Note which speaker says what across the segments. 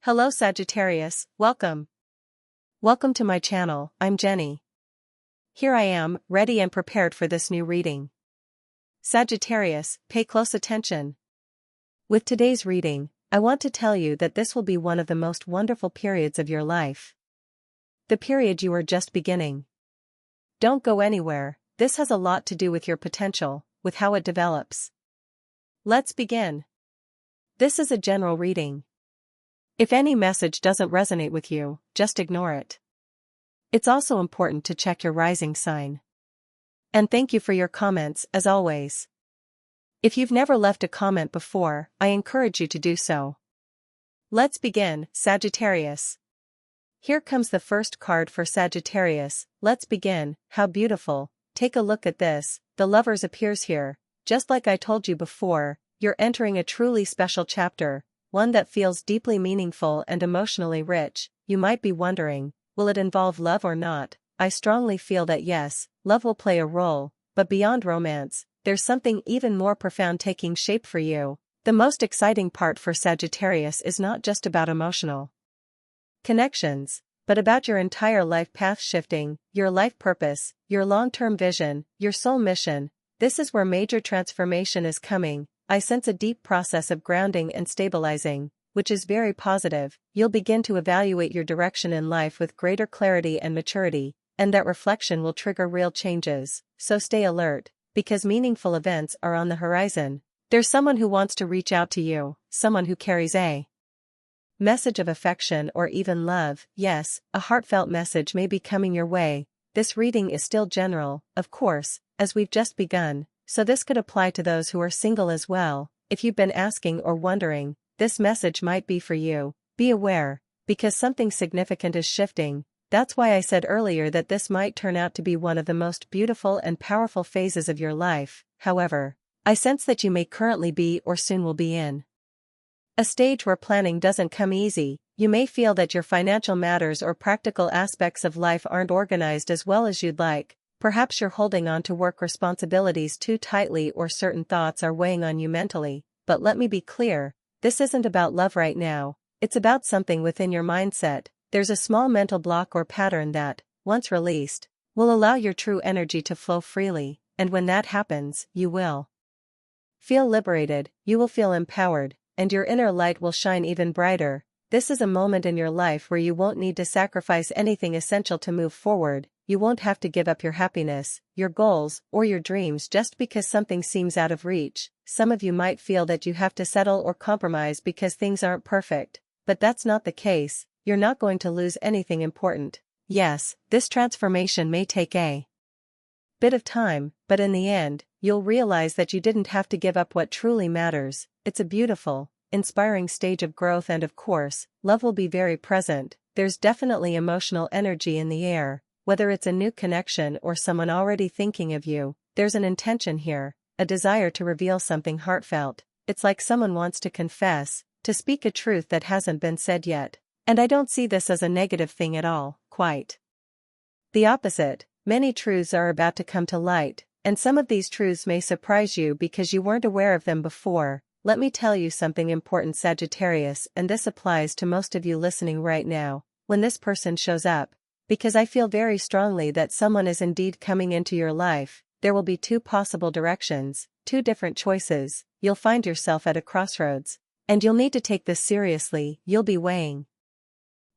Speaker 1: Hello Sagittarius, welcome. Welcome to my channel, I'm Jenny. Here I am, ready and prepared for this new reading. Sagittarius, pay close attention. With today's reading, I want to tell you that this will be one of the most wonderful periods of your life. The period you are just beginning. Don't go anywhere, this has a lot to do with your potential, with how it develops. Let's begin. This is a general reading. If any message doesn't resonate with you, just ignore it. It's also important to check your rising sign. And thank you for your comments, as always. If you've never left a comment before, I encourage you to do so. Let's begin, Sagittarius. Here comes the first card for Sagittarius. Let's begin. How beautiful. Take a look at this. The Lovers appears here. Just like I told you before, you're entering a truly special chapter, one that feels deeply meaningful and emotionally rich. You might be wondering, will it involve love or not? I strongly feel that yes, love will play a role, but beyond romance, there's something even more profound taking shape for you. The most exciting part for Sagittarius is not just about emotional connections, but about your entire life path shifting, your life purpose, your long-term vision, your soul mission. This is where major transformation is coming. I sense a deep process of grounding and stabilizing, which is very positive. You'll begin to evaluate your direction in life with greater clarity and maturity, and that reflection will trigger real changes. So stay alert, because meaningful events are on the horizon. There's someone who wants to reach out to you, someone who carries a message of affection or even love. Yes, a heartfelt message may be coming your way. This reading is still general, of course, as we've just begun. So this could apply to those who are single as well. If you've been asking or wondering, this message might be for you. Be aware, because something significant is shifting. That's why I said earlier that this might turn out to be one of the most beautiful and powerful phases of your life. However, I sense that you may currently be or soon will be in a stage where planning doesn't come easy. You may feel that your financial matters or practical aspects of life aren't organized as well as you'd like. Perhaps you're holding on to work responsibilities too tightly or certain thoughts are weighing on you mentally. But let me be clear, this isn't about love right now, it's about something within your mindset. There's a small mental block or pattern that, once released, will allow your true energy to flow freely, and when that happens, you will feel liberated, you will feel empowered, and your inner light will shine even brighter. This is a moment in your life where you won't need to sacrifice anything essential to move forward. You won't have to give up your happiness, your goals, or your dreams just because something seems out of reach. Some of you might feel that you have to settle or compromise because things aren't perfect, but that's not the case. You're not going to lose anything important. Yes, this transformation may take a bit of time, but in the end, you'll realize that you didn't have to give up what truly matters. It's a beautiful, inspiring stage of growth, and of course, love will be very present. There's definitely emotional energy in the air. Whether it's a new connection or someone already thinking of you, there's an intention here, a desire to reveal something heartfelt. It's like someone wants to confess, to speak a truth that hasn't been said yet. And I don't see this as a negative thing at all, quite the opposite. Many truths are about to come to light, and some of these truths may surprise you because you weren't aware of them before. Let me tell you something important, Sagittarius, and this applies to most of you listening right now. When this person shows up, because I feel very strongly that someone is indeed coming into your life, there will be two possible directions, two different choices. You'll find yourself at a crossroads, and you'll need to take this seriously. You'll be weighing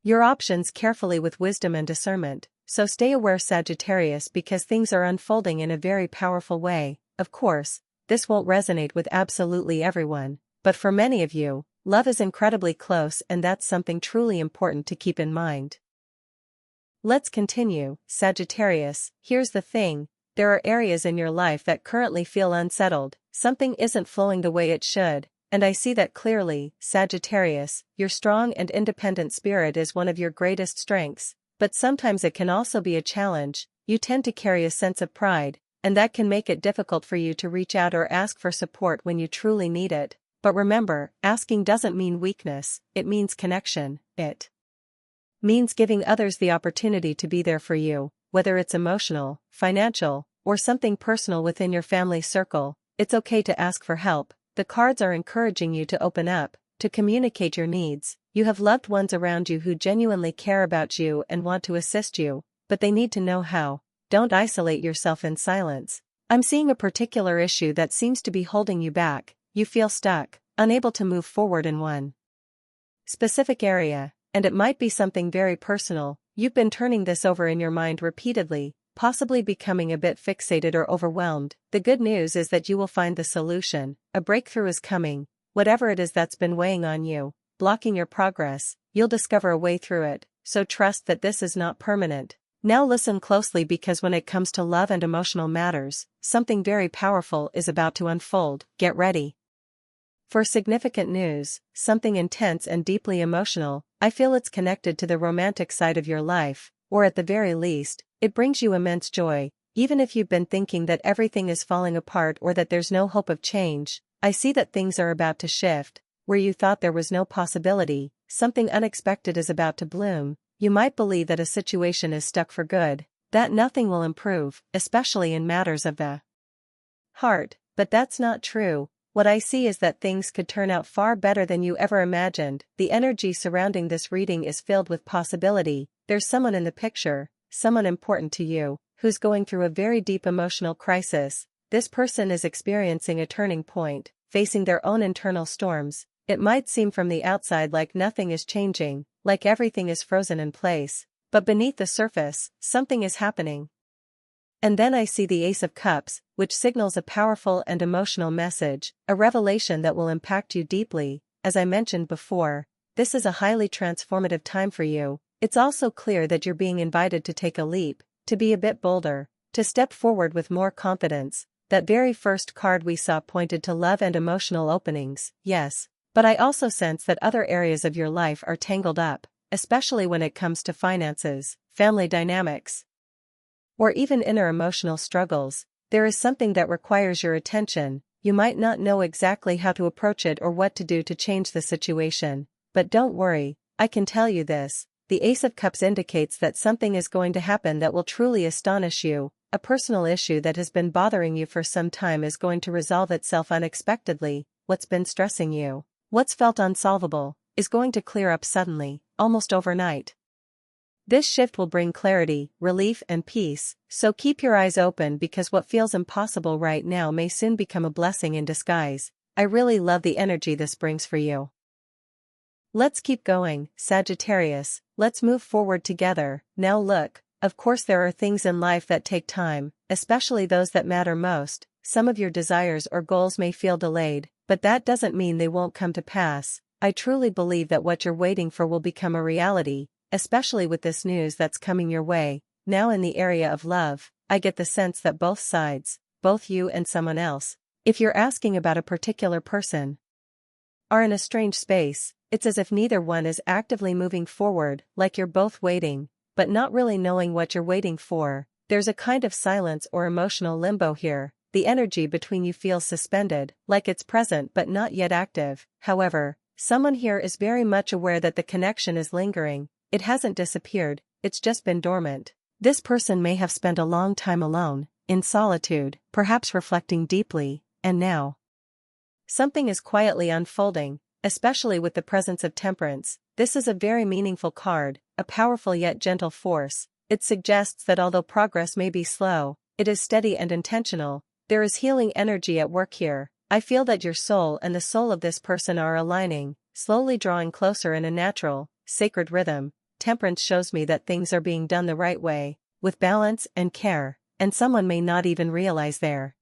Speaker 1: your options carefully with wisdom and discernment. So stay aware, Sagittarius, because things are unfolding in a very powerful way. Of course, this won't resonate with absolutely everyone, but for many of you, love is incredibly close, and that's something truly important to keep in mind. Let's continue, Sagittarius. Here's the thing, there are areas in your life that currently feel unsettled. Something isn't flowing the way it should, and I see that clearly, Sagittarius. Your strong and independent spirit is one of your greatest strengths, but sometimes it can also be a challenge. You tend to carry a sense of pride, and that can make it difficult for you to reach out or ask for support when you truly need it. But remember, asking doesn't mean weakness, it means connection. It means giving others the opportunity to be there for you, whether it's emotional, financial, or something personal within your family circle. It's okay to ask for help. The cards are encouraging you to open up, to communicate your needs. You have loved ones around you who genuinely care about you and want to assist you, but they need to know how. Don't isolate yourself in silence. I'm seeing a particular issue that seems to be holding you back. You feel stuck, unable to move forward in one specific area, and it might be something very personal. You've been turning this over in your mind repeatedly, possibly becoming a bit fixated or overwhelmed. The good news is that you will find the solution. A breakthrough is coming. Whatever it is that's been weighing on you, blocking your progress, you'll discover a way through it, so trust that this is not permanent. Now listen closely, because when it comes to love and emotional matters, something very powerful is about to unfold. Get ready for significant news, something intense and deeply emotional. I feel it's connected to the romantic side of your life, or at the very least, it brings you immense joy. Even if you've been thinking that everything is falling apart or that there's no hope of change, I see that things are about to shift. Where you thought there was no possibility, something unexpected is about to bloom. You might believe that a situation is stuck for good, that nothing will improve, especially in matters of the heart, but that's not true. What I see is that things could turn out far better than you ever imagined. The energy surrounding this reading is filled with possibility. There's someone in the picture, someone important to you, who's going through a very deep emotional crisis. This person is experiencing a turning point, facing their own internal storms. It might seem from the outside like nothing is changing, like everything is frozen in place, but beneath the surface, something is happening. And then I see the Ace of Cups, which signals a powerful and emotional message, a revelation that will impact you deeply. As I mentioned before, this is a highly transformative time for you. It's also clear that you're being invited to take a leap, to be a bit bolder, to step forward with more confidence. That very first card we saw pointed to love and emotional openings, yes, but I also sense that other areas of your life are tangled up, especially when it comes to finances, family dynamics, or even inner emotional struggles. There is something that requires your attention. You might not know exactly how to approach it or what to do to change the situation, but don't worry, I can tell you this. The Ace of Cups indicates that something is going to happen that will truly astonish you. A personal issue that has been bothering you for some time is going to resolve itself unexpectedly. What's been stressing you, what's felt unsolvable, is going to clear up suddenly, almost overnight. This shift will bring clarity, relief, and peace, so keep your eyes open, because what feels impossible right now may soon become a blessing in disguise. I really love the energy this brings for you. Let's keep going, Sagittarius. Let's move forward together. Now look, of course there are things in life that take time, especially those that matter most. Some of your desires or goals may feel delayed, but that doesn't mean they won't come to pass. I truly believe that what you're waiting for will become a reality, especially with this news that's coming your way. Now in the area of love, I get the sense that both sides, both you and someone else, if you're asking about a particular person, are in a strange space. It's as if neither one is actively moving forward, like you're both waiting, but not really knowing what you're waiting for. There's a kind of silence or emotional limbo here. The energy between you feels suspended, like it's present but not yet active. However, someone here is very much aware that the connection is lingering. It hasn't disappeared, it's just been dormant. This person may have spent a long time alone, in solitude, perhaps reflecting deeply, and now something is quietly unfolding, especially with the presence of Temperance. This is a very meaningful card, a powerful yet gentle force. It suggests that although progress may be slow, it is steady and intentional. There is healing energy at work here. I feel that your soul and the soul of this person are aligning, slowly drawing closer in a natural, sacred rhythm. Temperance shows me that things are being done the right way, with balance and care, and someone may not even realize they're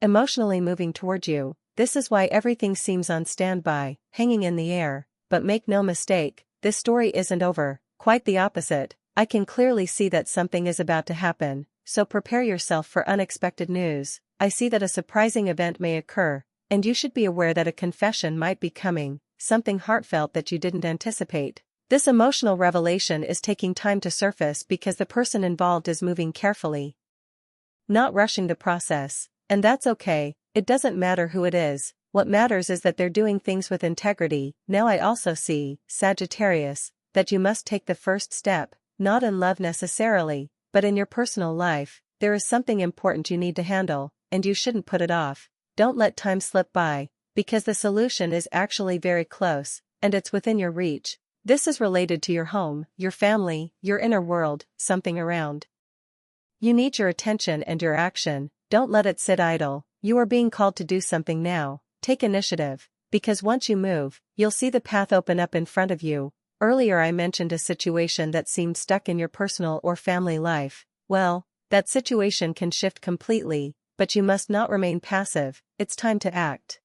Speaker 1: emotionally moving toward you. This is why everything seems on standby, hanging in the air. But make no mistake, this story isn't over, quite the opposite. I can clearly see that something is about to happen, so prepare yourself for unexpected news. I see that a surprising event may occur, and you should be aware that a confession might be coming, something heartfelt that you didn't anticipate. This emotional revelation is taking time to surface because the person involved is moving carefully, not rushing the process, and that's okay. It doesn't matter who it is. What matters is that they're doing things with integrity. Now I also see, Sagittarius, that you must take the first step, not in love necessarily, but in your personal life. There is something important you need to handle, and you shouldn't put it off. Don't let time slip by. because the solution is actually very close, and it's within your reach. This is related to your home, your family, your inner world, something around. You need your attention and your action. Don't let it sit idle. You are being called to do something now. Take initiative, because once you move, you'll see the path open up in front of you. Earlier I mentioned a situation that seemed stuck in your personal or family life. Well, that situation can shift completely, but you must not remain passive. It's time to act.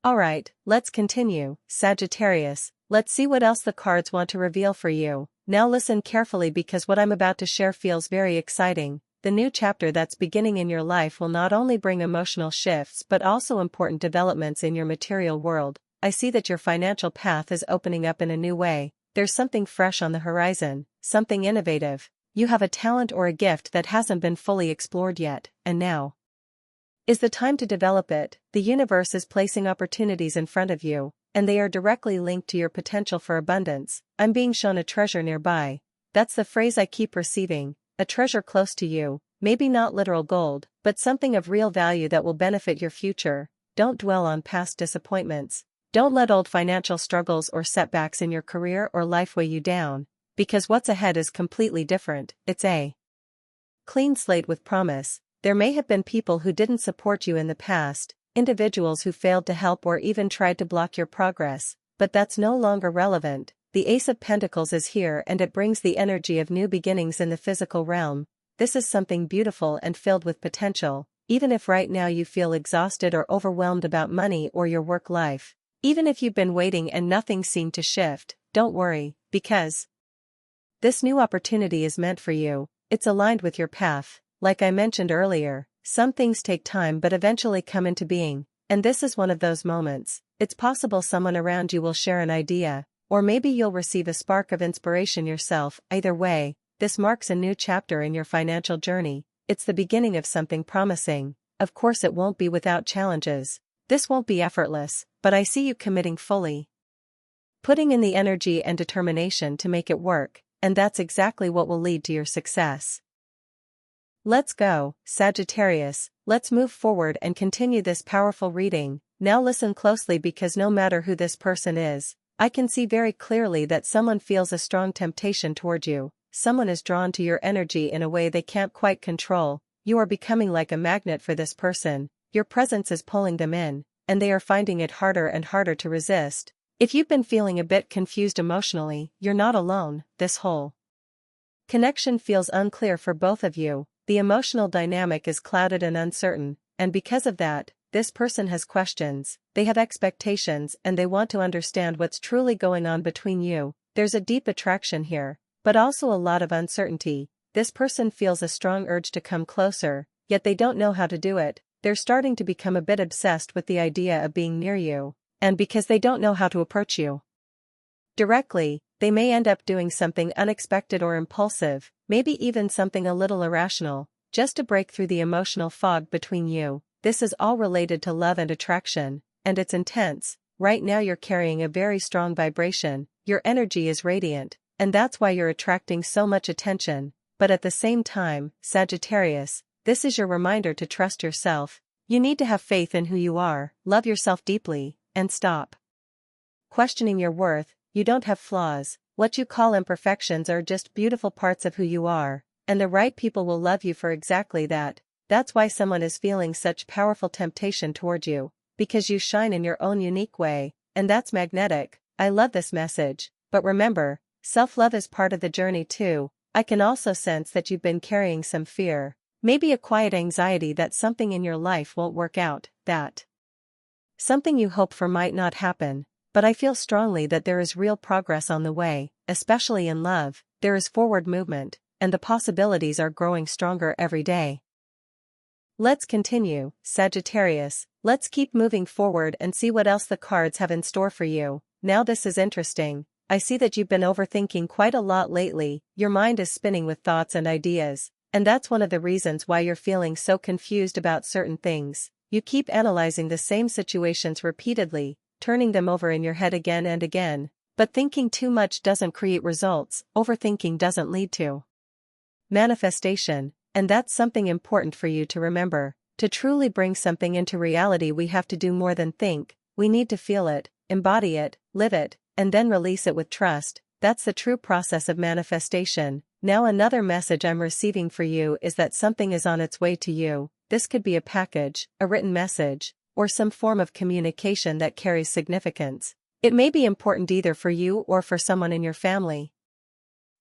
Speaker 1: Alright, let's continue, Sagittarius. Let's see what else the cards want to reveal for you. Now listen carefully because what I'm about to share feels very exciting. The new chapter that's beginning in your life will not only bring emotional shifts but also important developments in your material world. I see that your financial path is opening up in a new way. There's something fresh on the horizon, something innovative. You have a talent or a gift that hasn't been fully explored yet, and now is the time to develop it. The universe is placing opportunities in front of you, and they are directly linked to your potential for abundance. I'm being shown a treasure nearby. That's the phrase I keep receiving, a treasure close to you, maybe not literal gold, but something of real value that will benefit your future. Don't dwell on past disappointments. Don't let old financial struggles or setbacks in your career or life weigh you down, because what's ahead is completely different. It's a clean slate with promise. There may have been people who didn't support you in the past, individuals who failed to help or even tried to block your progress, but that's no longer relevant. The Ace of Pentacles is here and it brings the energy of new beginnings in the physical realm. This is something beautiful and filled with potential, even if right now you feel exhausted or overwhelmed about money or your work life. Even if you've been waiting and nothing seemed to shift, don't worry, because this new opportunity is meant for you. It's aligned with your path. Like I mentioned earlier, some things take time but eventually come into being, and this is one of those moments. It's possible someone around you will share an idea, or maybe you'll receive a spark of inspiration yourself. Either way, this marks a new chapter in your financial journey. It's the beginning of something promising. Of course it won't be without challenges. This won't be effortless, but I see you committing fully, putting in the energy and determination to make it work, and that's exactly what will lead to your success. Let's go, Sagittarius. Let's move forward and continue this powerful reading. Now listen closely because no matter who this person is, I can see very clearly that someone feels a strong temptation toward you. Someone is drawn to your energy in a way they can't quite control. You are becoming like a magnet for this person. Your presence is pulling them in, and they are finding it harder and harder to resist. If you've been feeling a bit confused emotionally, you're not alone. This whole connection feels unclear for both of you. The emotional dynamic is clouded and uncertain, and because of that, this person has questions, they have expectations, and they want to understand what's truly going on between you. There's a deep attraction here, but also a lot of uncertainty. This person feels a strong urge to come closer, yet they don't know how to do it. They're starting to become a bit obsessed with the idea of being near you, and because they don't know how to approach you directly, they may end up doing something unexpected or impulsive, maybe even something a little irrational, just to break through the emotional fog between you. This is all related to love and attraction, and it's intense. Right now you're carrying a very strong vibration, your energy is radiant, and that's why you're attracting so much attention. But at the same time, Sagittarius, this is your reminder to trust yourself. You need to have faith in who you are, love yourself deeply, and stop questioning your worth. You don't have flaws. What you call imperfections are just beautiful parts of who you are, and the right people will love you for exactly that. That's why someone is feeling such powerful temptation toward you, because you shine in your own unique way, and that's magnetic. I love this message, but remember, self-love is part of the journey too. I can also sense that you've been carrying some fear, maybe a quiet anxiety that something in your life won't work out, that something you hope for might not happen. But I feel strongly that there is real progress on the way, especially in love. There is forward movement, and the possibilities are growing stronger every day. Let's continue, Sagittarius. Let's keep moving forward and see what else the cards have in store for you. Now this is interesting. I see that you've been overthinking quite a lot lately. Your mind is spinning with thoughts and ideas, and that's one of the reasons why you're feeling so confused about certain things. You keep analyzing the same situations repeatedly, turning them over in your head again and again, but thinking too much doesn't create results. Overthinking doesn't lead to manifestation, and that's something important for you to remember. To truly bring something into reality, we have to do more than think. We need to feel it, embody it, live it, and then release it with trust. That's the true process of manifestation. Now another message I'm receiving for you is that something is on its way to you. This could be a package, a written message, or some form of communication that carries significance. It may be important either for you or for someone in your family.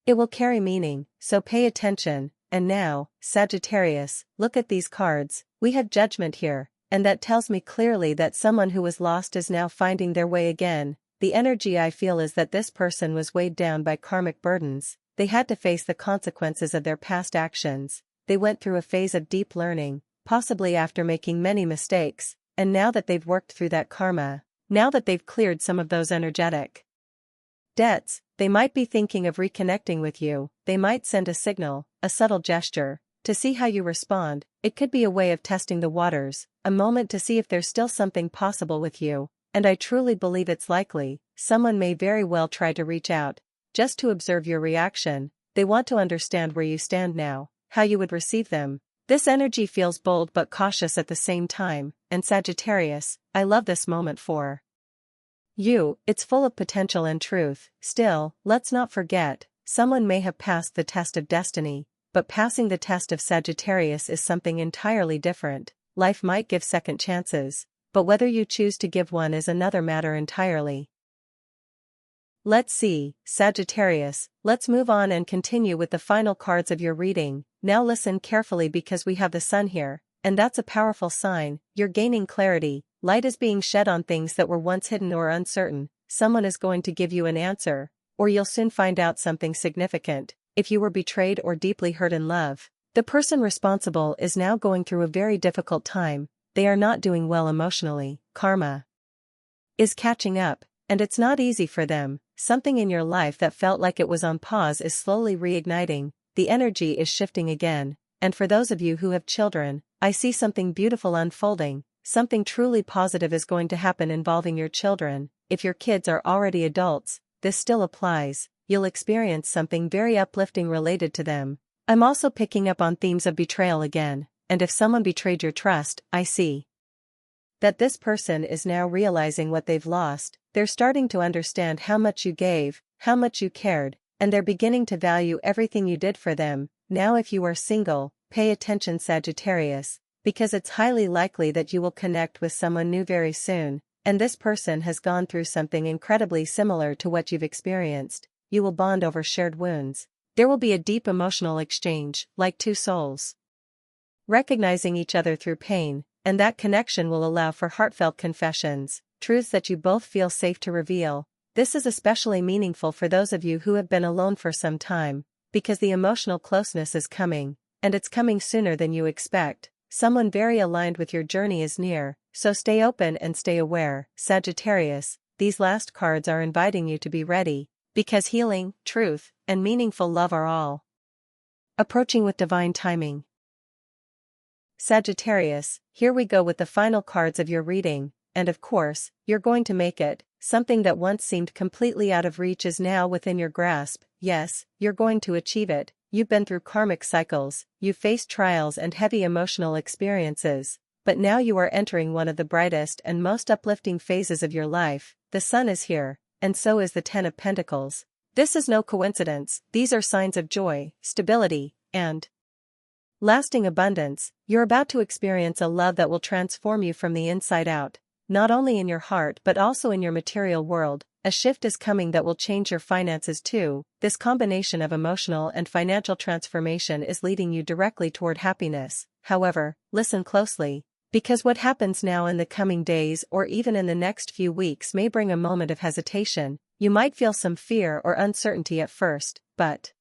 Speaker 1: It will carry meaning, so pay attention. And now, Sagittarius, look at these cards. We have judgment here, and that tells me clearly that someone who was lost is now finding their way again. The energy I feel is that this person was weighed down by karmic burdens. They had to face the consequences of their past actions. They went through a phase of deep learning, possibly after making many mistakes, and now that they've worked through that karma, now that they've cleared some of those energetic debts, they might be thinking of reconnecting with you. They might send a signal, a subtle gesture, to see how you respond. It could be a way of testing the waters, a moment to see if there's still something possible with you. And I truly believe it's likely. Someone may very well try to reach out, just to observe your reaction. They want to understand where you stand now, how you would receive them. This energy feels bold but cautious at the same time, and Sagittarius, I love this moment for you. It's full of potential and truth. Still, let's not forget, someone may have passed the test of destiny, but passing the test of Sagittarius is something entirely different. Life might give second chances, but whether you choose to give one is another matter entirely. Let's see, Sagittarius, let's move on and continue with the final cards of your reading. Now listen carefully because we have the sun here, and that's a powerful sign. You're gaining clarity, light is being shed on things that were once hidden or uncertain. Someone is going to give you an answer, or you'll soon find out something significant. If you were betrayed or deeply hurt in love, the person responsible is now going through a very difficult time. They are not doing well emotionally. Karma is catching up, and it's not easy for them. Something in your life that felt like it was on pause is slowly reigniting. The energy is shifting again, and for those of you who have children, I see something beautiful unfolding. Something truly positive is going to happen involving your children. If your kids are already adults, this still applies. You'll experience something very uplifting related to them. I'm also picking up on themes of betrayal again. And if someone betrayed your trust, I see that this person is now realizing what they've lost. They're starting to understand how much you gave, how much you cared, and they're beginning to value everything you did for them. Now if you are single, pay attention Sagittarius, because it's highly likely that you will connect with someone new very soon, and this person has gone through something incredibly similar to what you've experienced. You will bond over shared wounds. There will be a deep emotional exchange, like two souls recognizing each other through pain, and that connection will allow for heartfelt confessions, truths that you both feel safe to reveal. This is especially meaningful for those of you who have been alone for some time, because the emotional closeness is coming, and it's coming sooner than you expect. Someone very aligned with your journey is near, so stay open and stay aware. Sagittarius, these last cards are inviting you to be ready, because healing, truth, and meaningful love are all approaching with divine timing. Sagittarius, here we go with the final cards of your reading, and of course, you're going to make it. Something that once seemed completely out of reach is now within your grasp. Yes, you're going to achieve it. You've been through karmic cycles, you've faced trials and heavy emotional experiences, but now you are entering one of the brightest and most uplifting phases of your life. The sun is here, and so is the Ten of Pentacles. This is no coincidence. These are signs of joy, stability, and lasting abundance. You're about to experience a love that will transform you from the inside out, not only in your heart but also in your material world. A shift is coming that will change your finances too. This combination of emotional and financial transformation is leading you directly toward happiness. However, listen closely, because what happens now in the coming days or even in the next few weeks may bring a moment of hesitation. You might feel some fear or uncertainty at first, but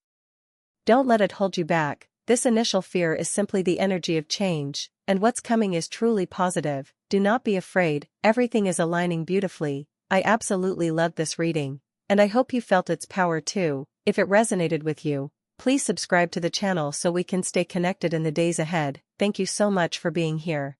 Speaker 1: don't let it hold you back. This initial fear is simply the energy of change, and what's coming is truly positive. Do not be afraid, everything is aligning beautifully. I absolutely loved this reading, and I hope you felt its power too. If it resonated with you, please subscribe to the channel so we can stay connected in the days ahead. Thank you so much for being here.